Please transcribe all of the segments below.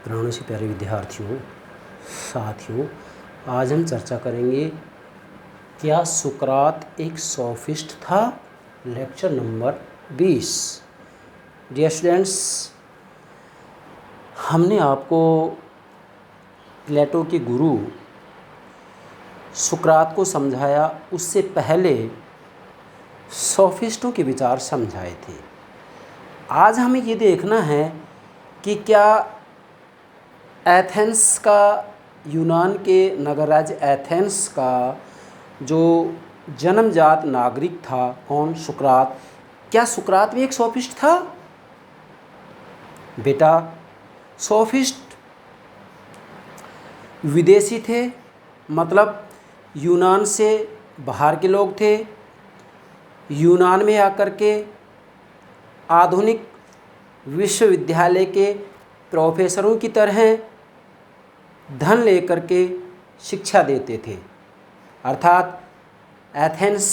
प्राणों से प्यारे विद्यार्थियों, साथियों, आज हम चर्चा करेंगे क्या सुकरात एक सोफिस्ट था। Lecture number 20। डियर स्टूडेंट्स, हमने आपको प्लेटो के गुरु सुकरात को समझाया, उससे पहले सोफिस्टों के विचार समझाए थे। आज हमें ये देखना है कि क्या एथेंस का, यूनान के नगर राज्य एथेंस का जो जन्मजात नागरिक था, कौन? सुकरात। क्या सुकरात भी एक सोफिस्ट था? बेटा, सोफिस्ट विदेशी थे, मतलब यूनान से बाहर के लोग थे। यूनान में आकर के आधुनिक विश्वविद्यालय के प्रोफेसरों की तरह धन लेकर के शिक्षा देते थे। अर्थात एथेंस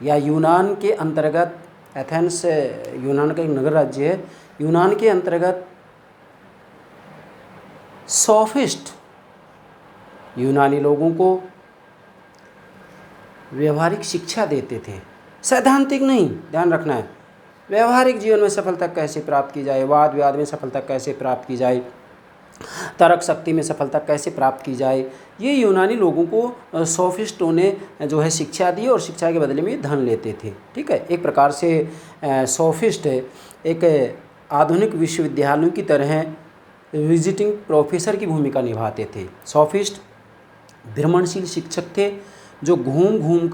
या यूनान के अंतर्गत, एथेंस यूनान का एक नगर राज्य है, यूनान के अंतर्गत सोफिस्ट यूनानी लोगों को व्यवहारिक शिक्षा देते थे, सैद्धांतिक नहीं, ध्यान रखना है। व्यवहारिक जीवन में सफलता कैसे प्राप्त की जाए, वाद विवाद में सफलता कैसे प्राप्त की जाए, तर्क शक्ति में सफलता कैसे प्राप्त की जाए, ये यूनानी लोगों को सोफिस्टों ने जो है शिक्षा दी और शिक्षा के बदले में धन लेते थे। ठीक है, एक प्रकार से सोफिस्ट एक आधुनिक विश्वविद्यालयों की तरह विजिटिंग प्रोफेसर की भूमिका निभाते थे। सोफिस्ट भ्रमणशील शिक्षक थे जो घूम घूम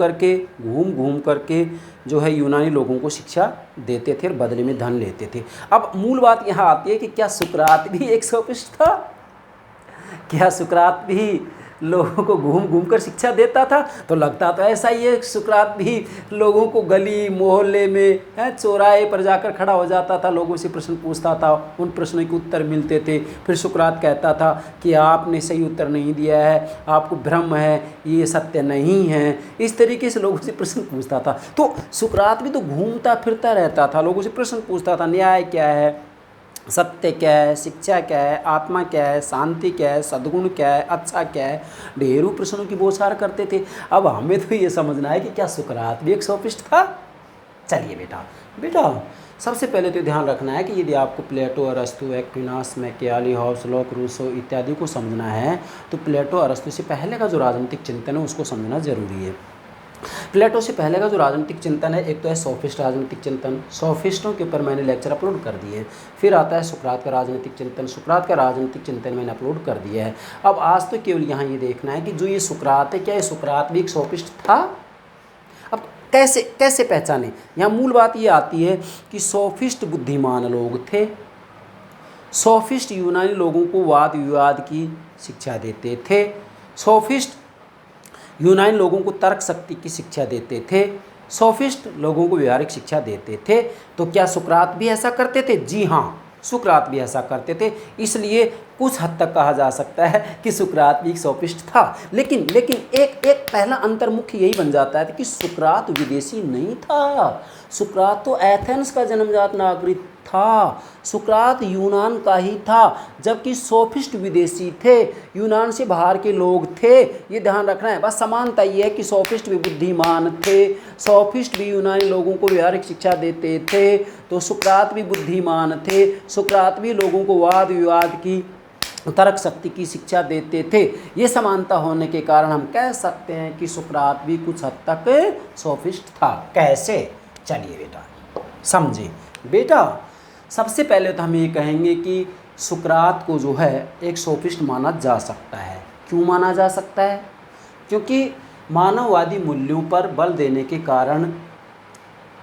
करके जो है यूनानी लोगों को शिक्षा देते थे और बदले में धन लेते थे। अब मूल बात यहाँ आती है कि क्या सुकरात भी एक सोफिस्ट था? क्या सुकरात भी लोगों को घूम घूम कर शिक्षा देता था? तो लगता तो ऐसा ही है। सुकरात भी लोगों को गली मोहल्ले में, चौराहे पर जाकर खड़ा हो जाता था, लोगों से प्रश्न पूछता था, उन प्रश्नों के उत्तर मिलते थे। फिर सुकरात कहता था कि आपने सही उत्तर नहीं दिया है, आपको भ्रम है, ये सत्य नहीं है। इस तरीके से लोगों से प्रश्न पूछता था। तो सुकरात भी तो घूमता फिरता रहता था, लोगों से प्रश्न पूछता था, न्याय क्या है, सत्य क्या है, शिक्षा क्या है, आत्मा क्या है, शांति क्या है, सद्गुण क्या है, अच्छा क्या है। ढेरों प्रश्नों की बौछार करते थे। अब हमें तो ये समझना है कि क्या सुकरात भी एक सोफिस्ट था। चलिए बेटा सबसे पहले तो ध्यान रखना है कि यदि आपको प्लेटो, अरस्तु, Aquinas, Machiavelli, Hobbes, Locke, Rousseau इत्यादि को समझना है तो प्लेटो, अरस्तु से पहले का जो राजनीतिक चिंतन है उसको समझना जरूरी है। प्लेटो से पहले का जो राजनीतिक चिंतन है, एक तो है सोफिस्ट राजनीतिक चिंतन, सोफिस्टों के ऊपर मैंने लेक्चर अपलोड कर दिए। फिर आता है सुकरात का राजनीतिक चिंतन, सुकरात का राजनीतिक चिंतन मैंने अपलोड कर दिया है। अब आज तो केवल यहाँ ये देखना है कि जो ये सुकरात है, क्या ये सुकरात भी एक सोफिस्ट था? अब कैसे पहचाने? यहाँ मूल बात ये आती है कि सोफिस्ट बुद्धिमान लोग थे। सोफिस्ट यूनानी लोगों को वाद विवाद की शिक्षा देते थे। सोफिस्ट यूनानी लोगों को तर्क शक्ति की शिक्षा देते थे। सोफिस्ट लोगों को व्यवहारिक शिक्षा देते थे। तो क्या सुकरात भी ऐसा करते थे? जी हाँ, सुकरात भी ऐसा करते थे। इसलिए कुछ हद तक कहा जा सकता है कि सुकरात भी एक सोफिस्ट था। लेकिन एक पहला अंतर मुख्य यही बन जाता है कि सुकरात विदेशी नहीं था। सुकरात तो एथेंस का जन्मजात नागरिक था। सुकरात यूनान का ही था, जबकि सोफिस्ट विदेशी थे, यूनान से बाहर के लोग थे। ये ध्यान रखना है। बस समानता ये है कि सोफिस्ट भी बुद्धिमान थे, सोफिस्ट भी यूनानी लोगों को व्यवहारिक शिक्षा देते थे, तो सुकरात भी बुद्धिमान थे। सुकरात भी लोगों को वाद विवाद की, तर्क शक्ति की शिक्षा देते थे। ये समानता होने के कारण हम कह सकते हैं कि सुकरात भी कुछ हद तक सोफिस्ट था। कैसे? चलिए बेटा समझे। बेटा सबसे पहले तो हम ये कहेंगे कि सुकरात को जो है एक सोफिस्ट माना जा सकता है। क्यों माना जा सकता है? क्योंकि मानववादी मूल्यों पर बल देने के कारण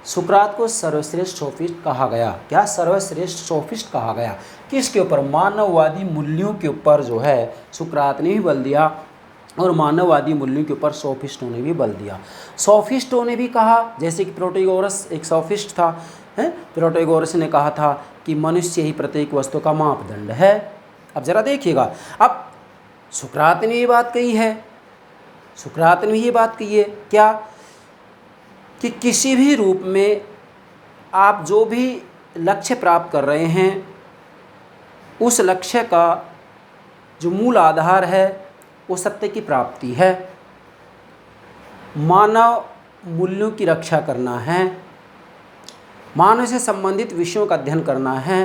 सुकरात को सर्वश्रेष्ठ सोफिस्ट कहा गया। क्या सर्वश्रेष्ठ सोफिस्ट कहा गया? किसके ऊपर? मानववादी मूल्यों के ऊपर जो है सुकरात ने भी बल दिया और मानववादी मूल्यों के ऊपर सोफिस्टों ने भी बल दिया। सोफिस्टों ने भी कहा, जैसे कि प्रोटैगोरस एक सोफिस्ट था, प्रोटैगोरस ने कहा था कि मनुष्य ही प्रत्येक वस्तु का मापदंड है। अब जरा देखिएगा, अब सुकरात ने ये बात कही है, सुकरात ने ये बात कही है क्या कि किसी भी रूप में आप जो भी लक्ष्य प्राप्त कर रहे हैं उस लक्ष्य का जो मूल आधार है वो सत्य की प्राप्ति है, मानव मूल्यों की रक्षा करना है, मानव से संबंधित विषयों का अध्ययन करना है,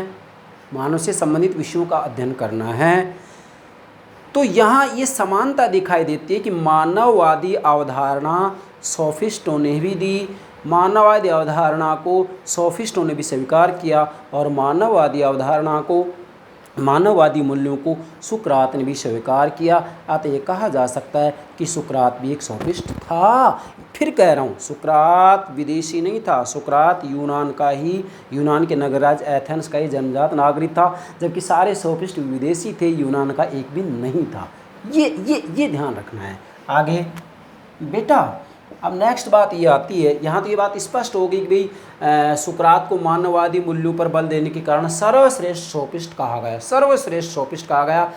मानव से संबंधित विषयों का अध्ययन करना है। तो यहाँ ये समानता दिखाई देती है कि मानववादी अवधारणा सोफिस्टों ने भी दी, मानववादी अवधारणा को सोफिस्टों ने भी स्वीकार किया, और मानववादी अवधारणा को, मानववादी मूल्यों को सुकरात ने भी स्वीकार किया। अतः ये कहा जा सकता है कि सुकरात भी एक सोफिस्ट था। फिर कह रहा हूँ, सुकरात विदेशी नहीं था, सुकरात यूनान का ही, यूनान के नगरराज एथेंस का ही जन्मजात नागरिक था, जबकि सारे सोफिस्ट विदेशी थे, यूनान का एक भी नहीं था। ये ध्यान रखना है। आगे बेटा अब नेक्स्ट बात ये आती है, यहाँ तो ये बात स्पष्ट हो गई कि भाई सुकरात को मानववादी मूल्यों पर बल देने के कारण सर्वश्रेष्ठ सोफिस्ट कहा गया, सर्वश्रेष्ठ सोफिस्ट कहा गया,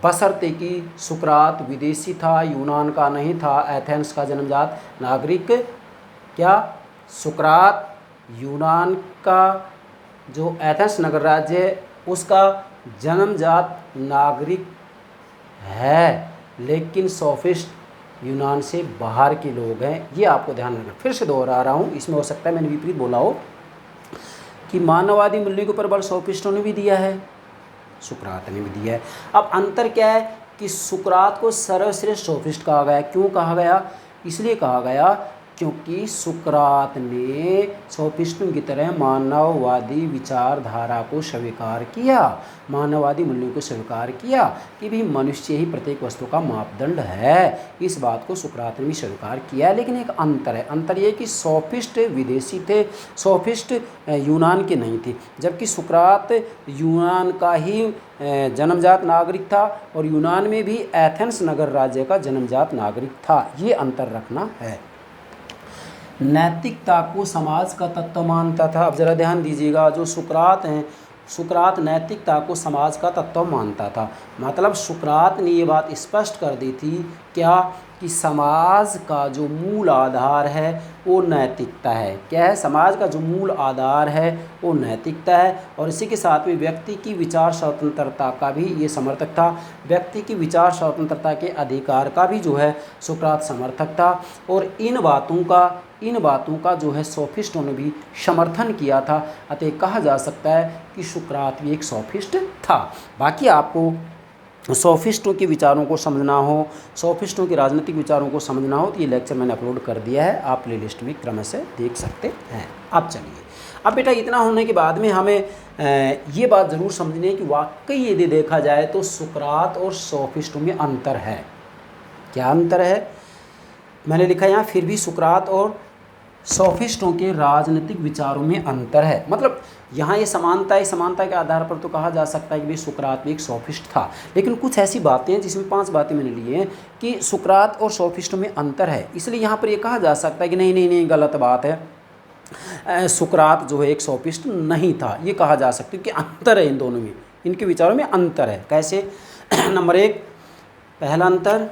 बशर्ते कि सुकरात विदेशी था, यूनान का नहीं था, एथेंस का जन्मजात नागरिक। क्या सुकरात यूनान का जो एथेंस नगर राज्य है उसका जन्मजात नागरिक है, लेकिन सोफिस्ट यूनान से बाहर के लोग हैं। ये आपको ध्यान रखना। फिर से दोहरा रहा हूँ, इसमें हो सकता है मैंने विपरीत बोला हो कि मानववादी मूल्यों के ऊपर बल सोफिस्टों ने भी दिया है, सुकरात ने भी दिया है। अब अंतर क्या है कि सुकरात को सर्वश्रेष्ठ सोफिस्ट कहा गया। क्यों कहा गया? इसलिए कहा गया क्योंकि सुकरात ने सोफिस्टों की तरह मानववादी विचारधारा को स्वीकार किया, मानववादी मूल्यों को स्वीकार किया कि भी मनुष्य ही प्रत्येक वस्तु का मापदंड है। इस बात को सुकरात ने भी स्वीकार किया। लेकिन एक अंतर है, अंतर ये कि सोफिस्ट विदेशी थे, सोफिस्ट यूनान के नहीं थे, जबकि सुकरात यूनान का ही जन्मजात नागरिक था और यूनान में भी एथेंस नगर राज्य का जन्मजात नागरिक था। ये अंतर रखना है। नैतिकता को समाज का तत्व मानता था। अब ज़रा ध्यान दीजिएगा, जो सुकरात हैं, सुकरात नैतिकता को समाज का तत्व मानता था। मतलब सुकरात ने ये बात स्पष्ट कर दी थी क्या कि समाज का जो मूल आधार है वो नैतिकता है। क्या है? समाज का जो मूल आधार है वो नैतिकता है। और इसी के साथ में व्यक्ति की विचार स्वतंत्रता का भी ये समर्थक था, व्यक्ति की विचार स्वतंत्रता के अधिकार का भी जो है सुकरात समर्थक था। और इन बातों का जो है सोफिस्टों ने भी समर्थन किया था। अतः कहा जा सकता है कि सुकरात भी एक सोफिस्ट था। बाकी आपको सोफिस्टों के विचारों को समझना हो, सोफिस्टों के राजनीतिक विचारों को समझना हो तो ये लेक्चर मैंने अपलोड कर दिया है, आप प्लेलिस्ट में क्रम से देख सकते हैं। अब चलिए, अब बेटा इतना होने के बाद में हमें ये बात ज़रूर समझनी है कि वाकई यदि देखा जाए तो सुकरात और सोफिस्टों में अंतर है। क्या अंतर है? मैंने लिखा यहाँ फिर भी सुकरात और सोफिस्टों के राजनीतिक विचारों में अंतर है। मतलब यहाँ ये समानता के आधार पर तो कहा जा सकता है कि भाई सुकरात भी एक सोफिस्ट था। लेकिन कुछ ऐसी बातें हैं जिसमें 5 बातें मैंने ली हैं कि सुकरात और सोफिस्टों में अंतर है, इसलिए यहाँ पर ये कहा जा सकता है कि नहीं गलत बात है, सुकरात जो है एक सोफिस्ट नहीं था। ये कहा जा सकता है कि अंतर है इन दोनों में, इनके विचारों में अंतर है। कैसे? नंबर 1, पहला अंतर,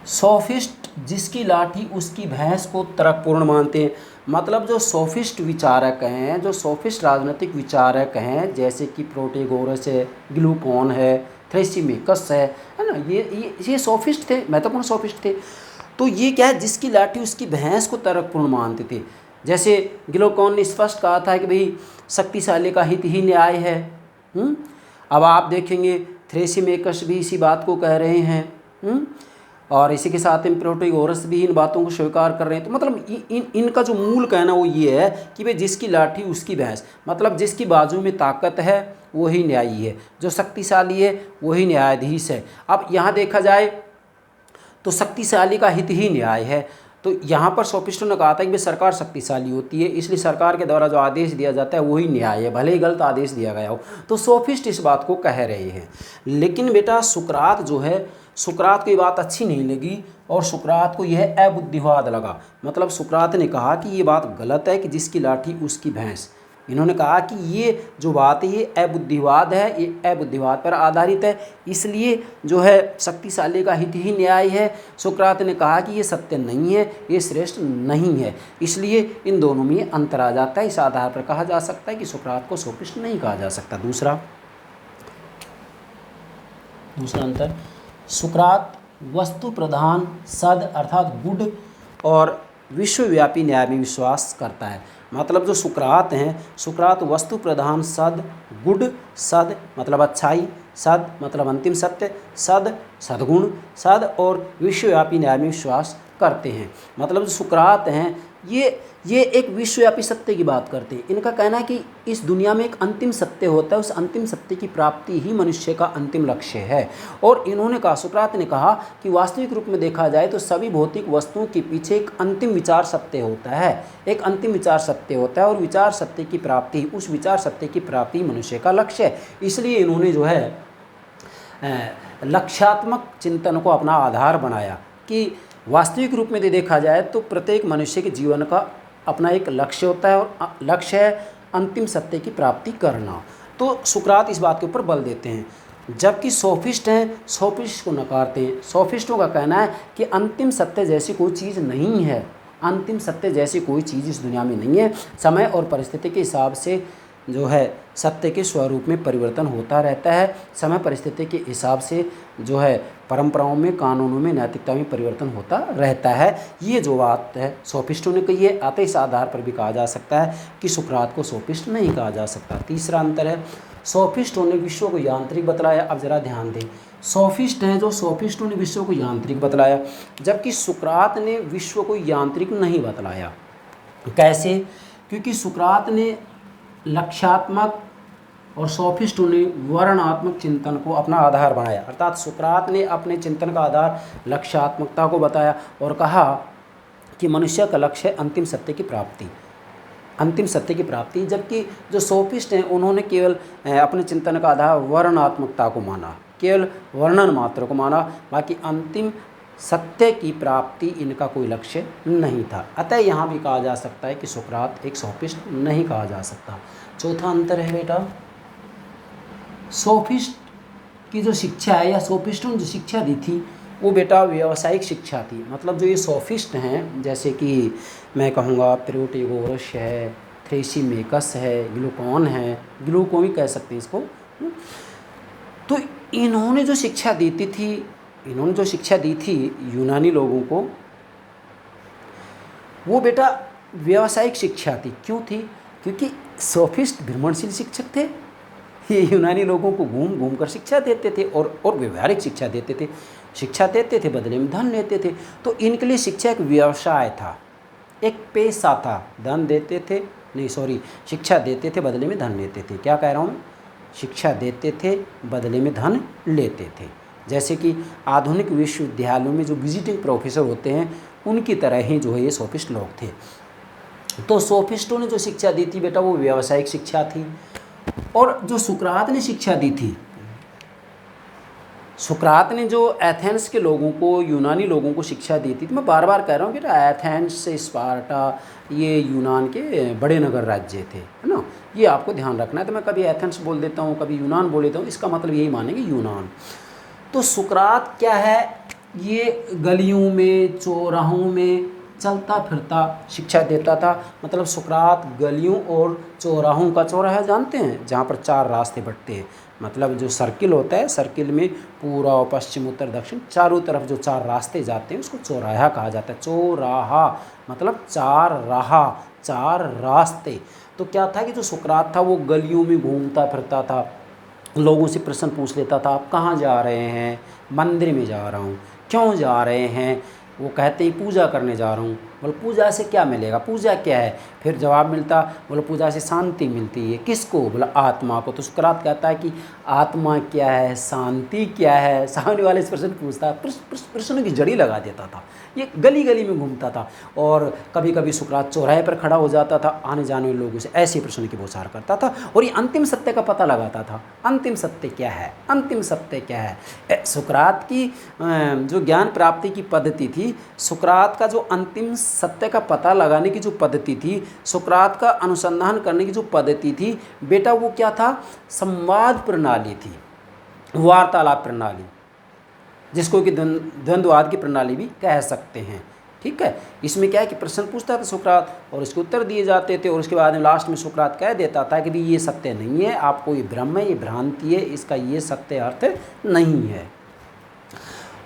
सोफिस्ट जिसकी लाठी उसकी भैंस को तर्कपूर्ण मानते हैं। मतलब जो सोफिस्ट विचारक हैं, जो सोफिस्ट राजनीतिक विचारक हैं, जैसे कि प्रोटेगोरस है, ग्लूकोन है, थ्रेसिमेकस है ना, ये सोफिस्ट थे, महत्वपूर्ण सोफिस्ट थे। तो ये क्या है? जिसकी लाठी उसकी भैंस को तर्कपूर्ण मानते थे। जैसे ग्लूकोन ने स्पष्ट कहा था कि भाई शक्तिशाली का हित ही न्याय है। अब आप देखेंगे थ्रेसिमेकस भी इसी बात को कह रहे हैं। और इसी के साथ में प्रोटेगोरस भी इन बातों को स्वीकार कर रहे हैं। तो मतलब इनका जो मूल कहना वो ये है कि भाई जिसकी लाठी उसकी भैंस, मतलब जिसकी बाजू में ताकत है वही न्यायी है, जो शक्तिशाली है वही न्यायाधीश है। अब यहाँ देखा जाए तो शक्तिशाली का हित ही न्याय है। तो यहाँ पर सोफिस्टों ने कहा था कि भाई सरकार शक्तिशाली होती है, इसलिए सरकार के द्वारा जो आदेश दिया जाता है वही न्याय है, भले ही गलत आदेश दिया गया हो। तो सोफिस्ट इस बात को कह रहे हैं। लेकिन बेटा सुकरात जो है, सुकरात को ये बात अच्छी नहीं लगी और सुकरात को यह अबुद्धिवाद लगा। मतलब सुकरात ने कहा कि ये बात गलत है कि जिसकी लाठी उसकी भैंस। इन्होंने कहा कि ये जो बात है ये अबुद्धिवाद है, ये अबुद्धिवाद पर आधारित है, इसलिए जो है शक्तिशाली का हित ही न्याय है। सुकरात ने कहा कि ये सत्य नहीं है, ये श्रेष्ठ नहीं है, इसलिए इन दोनों में अंतर आ जाता है। इस आधार पर कहा जा सकता है कि सुकरात को सोफिस्ट नहीं कहा जा सकता। दूसरा, दूसरा अंतर, सुकरात वस्तु प्रधान सद अर्थात गुड और विश्वव्यापी न्याय में विश्वास करता है। मतलब जो सुकरात हैं, सुकरात वस्तु प्रधान सद, गुड सद मतलब अच्छाई, सद मतलब अंतिम सत्य, सद सद्गुण, सद और विश्वव्यापी न्याय में विश्वास करते हैं। मतलब जो सुकरात हैं ये एक विश्वव्यापी सत्य की बात करते हैं। इनका कहना है कि इस दुनिया में एक अंतिम सत्य होता है, उस अंतिम सत्य की प्राप्ति ही मनुष्य का अंतिम लक्ष्य है। और इन्होंने कहा, सुकरात ने कहा कि वास्तविक रूप में देखा जाए तो सभी भौतिक वस्तुओं के पीछे एक अंतिम विचार सत्य होता है, एक अंतिम विचार सत्य होता है और विचार सत्य की प्राप्ति, उस विचार सत्य की प्राप्ति मनुष्य का लक्ष्य है। इसलिए इन्होंने जो है लक्ष्यात्मक चिंतन को अपना आधार बनाया कि वास्तविक रूप में देखा जाए तो प्रत्येक मनुष्य के जीवन का अपना एक लक्ष्य होता है और लक्ष्य है अंतिम सत्य की प्राप्ति करना। तो सुकरात इस बात के ऊपर बल देते हैं, जबकि सोफिस्ट हैं, सोफिस्ट को नकारते हैं। सोफिस्टों का कहना है कि अंतिम सत्य जैसी कोई चीज़ नहीं है, अंतिम सत्य जैसी कोई चीज़ इस दुनिया में नहीं है। समय और परिस्थिति के हिसाब से जो है सत्य के स्वरूप में परिवर्तन होता रहता है। समय परिस्थिति के हिसाब से जो है परंपराओं में, कानूनों में, नैतिकता में परिवर्तन होता रहता है। ये जो बात है सोफिस्टों ने कही है, अतः इस आधार पर भी कहा जा सकता है कि सुकरात को सोफिस्ट नहीं कहा जा सकता। तीसरा अंतर है, सोफिस्टों ने विश्व को यांत्रिक बतलाया। अब जरा ध्यान दें, सोफिस्ट हैं जो सोफिस्टों ने विश्व को यांत्रिक बतलाया, जबकि सुकरात ने विश्व को यांत्रिक नहीं बतलाया। कैसे? क्योंकि सुकरात ने लक्ष्यात्मक और सोफिस्टों ने वर्णनात्मक चिंतन को अपना आधार बनाया। अर्थात सुकरात ने अपने चिंतन का आधार लक्ष्यात्मकता को बताया और कहा कि मनुष्य का लक्ष्य है अंतिम सत्य की प्राप्ति, अंतिम सत्य की प्राप्ति। जबकि जो सोफिस्ट हैं उन्होंने केवल अपने चिंतन का आधार वर्णनात्मकता को माना, केवल वर्णन मात्र को माना, बाकी अंतिम सत्य की प्राप्ति इनका कोई लक्ष्य नहीं था। अतः यहाँ भी कहा जा सकता है कि सुकरात एक सोफिस्ट नहीं कहा जा सकता। चौथा अंतर है बेटा, सोफिस्ट की जो शिक्षा है या सोफिस्टों ने जो शिक्षा दी थी वो बेटा व्यावसायिक शिक्षा थी। मतलब जो ये सोफिस्ट हैं, जैसे कि मैं कहूँगा प्रोटेगोरस है, थ्रेसिमेकस है, ग्लूकॉन है, ग्लूकोन भी कह सकते हैं इसको। तो इन्होंने जो शिक्षा देती थी, इन्होंने जो शिक्षा दी थी यूनानी लोगों को, वो बेटा व्यावसायिक शिक्षा थी। क्यों थी? क्योंकि सोफिस्ट भ्रमणशील शिक्षक थे, ये यूनानी लोगों को घूम घूम कर शिक्षा देते थे और व्यवहारिक शिक्षा देते थे, शिक्षा देते थे बदले में धन लेते थे। तो इनके लिए शिक्षा एक व्यवसाय था, एक पेशा था। धन देते थे, नहीं सॉरी, शिक्षा देते थे बदले में धन लेते थे। क्या कह रहा हूँ? शिक्षा देते थे बदले में धन लेते थे। जैसे कि आधुनिक विश्वविद्यालयों में जो विजिटिंग प्रोफेसर होते हैं उनकी तरह ही जो है ये सोफिस्ट लोग थे। तो सोफिस्टों ने जो शिक्षा दी थी बेटा वो व्यावसायिक शिक्षा थी। और जो सुकरात ने शिक्षा दी थी, सुकरात ने जो एथेंस के लोगों को, यूनानी लोगों को शिक्षा दी थी, तो मैं बार बार कह रहा हूँ बेटा एथेंस से स्पार्टा ये यूनान के बड़े नगर राज्य थे, है ना, ये आपको ध्यान रखना है। तो मैं कभी एथेंस बोल देता हूँ, कभी यूनान बोल देता हूँ, इसका मतलब यही मानेंगे यूनान। तो सुकरात क्या है, ये गलियों में, चौराहों में चलता फिरता शिक्षा देता था। मतलब सुकरात गलियों और चौराहों का, चौराहा जानते हैं जहाँ पर चार रास्ते बढ़ते हैं, मतलब जो सर्किल होता है, सर्किल में पूर्व पश्चिम उत्तर दक्षिण चारों तरफ जो चार रास्ते जाते हैं उसको चौराहा कहा जाता है। चौराहा मतलब चार राह, चार रास्ते। तो क्या था कि जो सुकरात था वो गलियों में घूमता फिरता था, लोगों से प्रश्न पूछ लेता था, आप कहाँ जा रहे हैं? मंदिर में जा रहा हूँ। क्यों जा रहे हैं? वो कहते ही पूजा करने जा रहा हूँ। बोले पूजा से क्या मिलेगा? पूजा क्या है? फिर जवाब मिलता, बोले पूजा से शांति मिलती है। किसको? बोला आत्मा को। तो सुकरात कहता है कि आत्मा क्या है, शांति क्या है? सामने वाले इस प्रश्न पूछता, प्रश्न की जड़ी लगा देता था। ये गली गली में घूमता था और कभी कभी सुकरात चौराहे पर खड़ा हो जाता था, आने जाने वाले लोगों से ऐसे प्रश्न की बौछार करता था और ये अंतिम सत्य का पता लगाता था। अंतिम सत्य क्या है? अंतिम सत्य क्या है? सुकरात की जो ज्ञान प्राप्ति की पद्धति थी, सुकरात का जो अंतिम सत्य का पता लगाने की जो पद्धति थी, सुकरात का अनुसंधान करने की जो पद्धति थी बेटा, वो क्या था? संवाद प्रणाली थी, वार्तालाप प्रणाली, जिसको कि द्वंद्ववाद की प्रणाली भी कह सकते हैं। ठीक है। इसमें क्या है कि प्रश्न पूछता था सुकरात और उसके उत्तर दिए जाते थे, और उसके बाद में लास्ट में सुकरात कह देता था कि भाई ये सत्य नहीं है, आपको ये भ्रम है, ये भ्रांति है, इसका ये सत्य अर्थ नहीं है।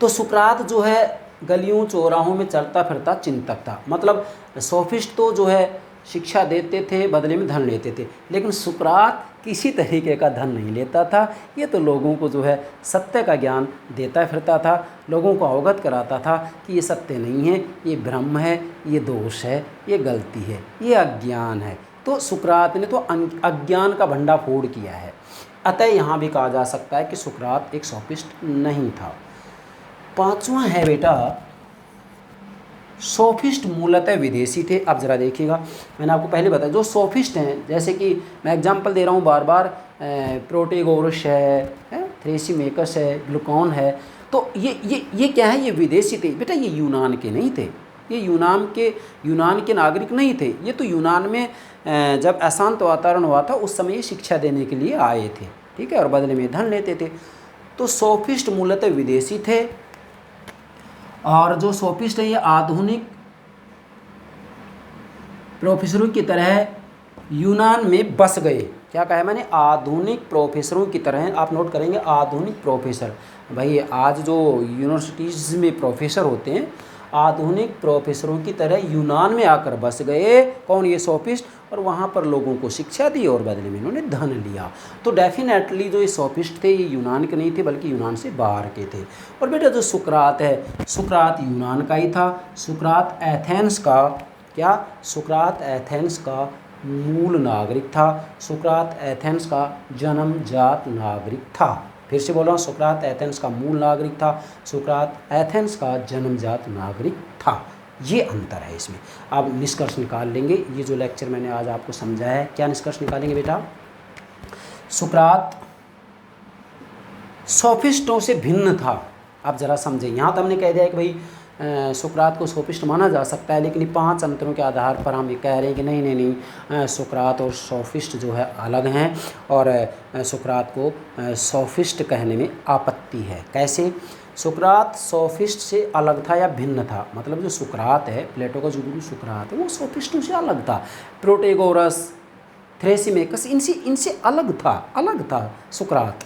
तो सुकरात जो है गलियों चौराहों में चलता फिरता चिंतक था। मतलब सोफिस्ट तो जो है शिक्षा देते थे, बदले में धन लेते थे, लेकिन सुकरात किसी तरीके का धन नहीं लेता था। ये तो लोगों को जो है सत्य का ज्ञान देता फिरता था, लोगों को अवगत कराता था कि ये सत्य नहीं है, ये भ्रम है, ये दोष है, ये गलती है, ये अज्ञान है। तो सुकरात ने तो अज्ञान का भंडाफोड़ किया है। अतः यहाँ भी कहा जा सकता है कि सुकरात एक सोफिस्ट नहीं था। पांचवा है बेटा, सोफिस्ट मूलतः विदेशी थे। अब ज़रा देखिएगा, मैंने आपको पहले बताया जो सोफिस्ट हैं, जैसे कि मैं एग्जांपल दे रहा हूँ बार बार, प्रोटेगोरस है, थ्रेसिमेकस है, ग्लूकॉन है, तो ये क्या है, ये विदेशी थे बेटा, ये यूनान के नहीं थे, ये यूनान के नागरिक नहीं थे। ये तो यूनान में जब अशांत वातावरण हुआ था उस समय ये शिक्षा देने के लिए आए थे, ठीक है, और बदले में धन लेते थे। तो सोफिस्ट मूलतः विदेशी थे, और जो सोफिस्ट है ये आधुनिक प्रोफेसरों की तरह यूनान में बस गए। क्या कहा है मैंने, आधुनिक प्रोफेसरों की तरह। आप नोट करेंगे आधुनिक प्रोफेसर, भाई आज जो यूनिवर्सिटीज़ में प्रोफेसर होते हैं आधुनिक प्रोफेसरों की तरह यूनान में आकर बस गए। कौन, ये सोफिस्ट, और वहाँ पर लोगों को शिक्षा दी और बदले में इन्होंने धन लिया। तो डेफिनेटली जो ये सोफिस्ट थे ये यूनान के नहीं थे, बल्कि यूनान से बाहर के थे। और बेटा जो सुकरात है, सुकरात यूनान का ही था। सुकरात एथेंस का क्या, सुकरात एथेंस का मूल नागरिक था। सुकरात एथेंस का जन्मजात नागरिक था। फिर से बोल रहा हूँ, सुकरात एथेंस का मूल नागरिक था, सुकरात एथेंस का जन्मजात नागरिक था। ये अंतर है इसमें। आप निष्कर्ष निकाल लेंगे। ये जो लेक्चर मैंने आज आपको समझाया है, क्या निष्कर्ष निकालेंगे बेटा, सुकरात सोफिस्टों से भिन्न था। आप ज़रा समझें, यहाँ तो हमने कह दिया है कि भाई सुकरात को सोफिस्ट माना जा सकता है, लेकिन 5 अंतरों के आधार पर हम ये कह रहे हैं कि नहीं, सुकरात और सोफिस्ट जो है अलग हैं, और सुकरात को सोफिस्ट कहने में आपत्ति है। कैसे, सुकरात सोफिस्ट से अलग था या भिन्न था, मतलब जो सुकरात है, प्लेटो का जो गुरु सुकरात है, वो सोफिस्टों से अलग था। प्रोटेगोरस, थ्रेसिमेकस, इनसे अलग था सुकरात।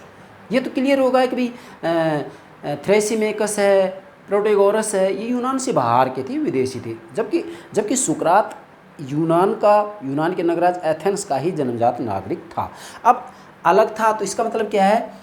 ये तो क्लियर होगा कि भाई थ्रेसिमेकस है, प्रोटेगोरस है, ये यूनान से बाहर के थे, विदेशी थे। जबकि सुकरात यूनान के नगराज एथेंस का ही जन्मजात नागरिक था। अब अलग था तो इसका मतलब क्या है,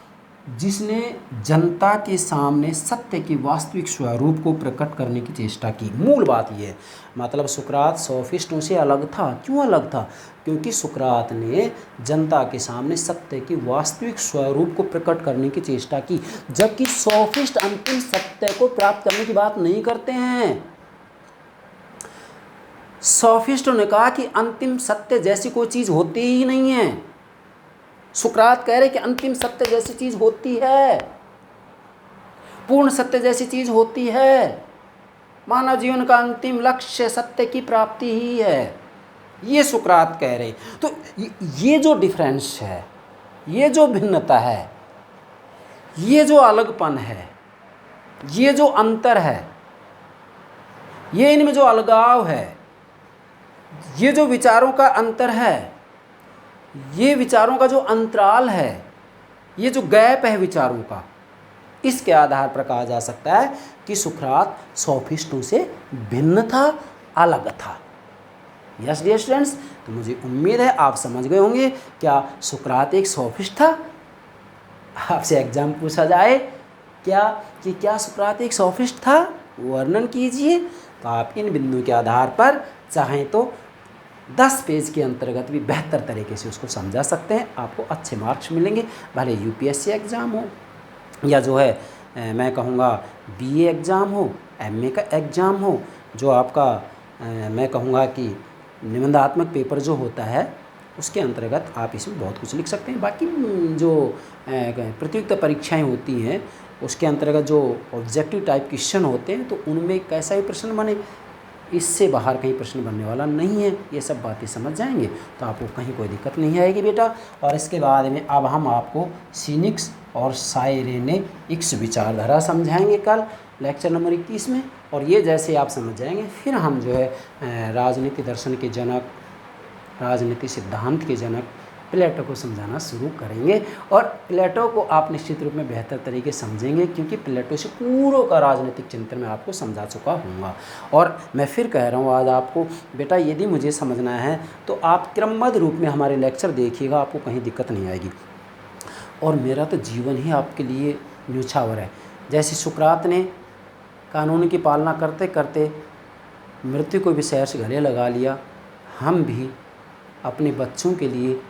जिसने जनता के सामने सत्य के वास्तविक स्वरूप को प्रकट करने की चेष्टा की। मूल बात यह है, मतलब सुकरात सोफिस्टों से अलग था। क्यों अलग था, क्योंकि सुकरात ने जनता के सामने सत्य के वास्तविक स्वरूप को प्रकट करने की चेष्टा की, जबकि सोफिस्ट अंतिम सत्य को प्राप्त करने की बात नहीं करते हैं। सोफिस्टों ने कहा कि अंतिम सत्य जैसी कोई चीज़ होती ही नहीं है। सुकरात कह रहे कि अंतिम सत्य जैसी चीज़ होती है, पूर्ण सत्य जैसी चीज़ होती है। मानव जीवन का अंतिम लक्ष्य सत्य की प्राप्ति ही है, ये सुकरात कह रहे। तो ये जो डिफरेंस है, ये जो भिन्नता है, ये जो अलगपन है, ये जो अंतर है, ये इनमें जो अलगाव है, ये जो विचारों का अंतर है, ये विचारों का जो अंतराल है, ये जो गैप है विचारों का, इसके आधार पर कहा जा सकता है कि सुकरात सोफिस्टों से भिन्न था, अलग था। यस डियर स्टूडेंट्स, तो मुझे उम्मीद है आप समझ गए होंगे क्या सुकरात एक सोफिस्ट था। आपसे एग्जाम पूछा जाए क्या सुकरात एक सोफिस्ट था, वर्णन कीजिए, तो आप इन बिंदुओं के आधार पर चाहें तो 10 पेज के अंतर्गत भी बेहतर तरीके से उसको समझा सकते हैं। आपको अच्छे मार्क्स मिलेंगे, भले यूपीएससी एग्ज़ाम हो या जो है मैं कहूँगा बीए एग्ज़ाम हो, एमए का एग्ज़ाम हो, जो आपका मैं कहूँगा कि निबंधात्मक पेपर जो होता है उसके अंतर्गत आप इसमें बहुत कुछ लिख सकते हैं। बाकी जो प्रतियोगिता परीक्षाएं होती हैं उसके अंतर्गत जो ऑब्जेक्टिव टाइप क्वेश्चन होते हैं तो उनमें कैसा भी प्रश्न बने इससे बाहर कहीं प्रश्न बनने वाला नहीं है। ये सब बातें समझ जाएंगे तो आपको कहीं कोई दिक्कत नहीं आएगी बेटा। और इसके बाद में अब हम आपको सिनिक्स और साइरेनेइक्स विचारधारा समझाएंगे कल लेक्चर नंबर 21 में। और ये जैसे आप समझ जाएंगे फिर हम जो है राजनीति दर्शन के जनक, राजनीति सिद्धांत के जनक प्लेटो को समझाना शुरू करेंगे। और प्लेटो को आप निश्चित रूप में बेहतर तरीके समझेंगे क्योंकि प्लेटो से पूरों का राजनीतिक चिंतन मैं आपको समझा चुका हूँगा। और मैं फिर कह रहा हूँ आज आपको बेटा यदि मुझे समझना है तो आप क्रमबद्ध रूप में हमारे लेक्चर देखिएगा, आपको कहीं दिक्कत नहीं आएगी। और मेरा तो जीवन ही आपके लिए न्योछावर है। जैसे सुकरात ने कानून की पालना करते करते मृत्यु को भी शहर से गले लगा लिया, हम भी अपने बच्चों के लिए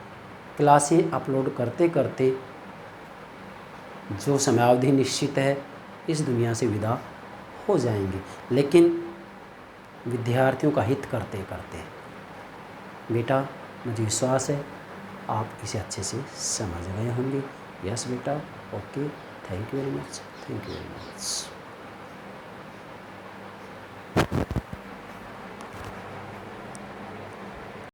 क्लासें अपलोड करते करते जो समयावधि निश्चित है इस दुनिया से विदा हो जाएंगे, लेकिन विद्यार्थियों का हित करते करते। बेटा मुझे विश्वास है आप इसे अच्छे से समझ गए होंगे। यस बेटा, okay, thank you very much, thank you very much.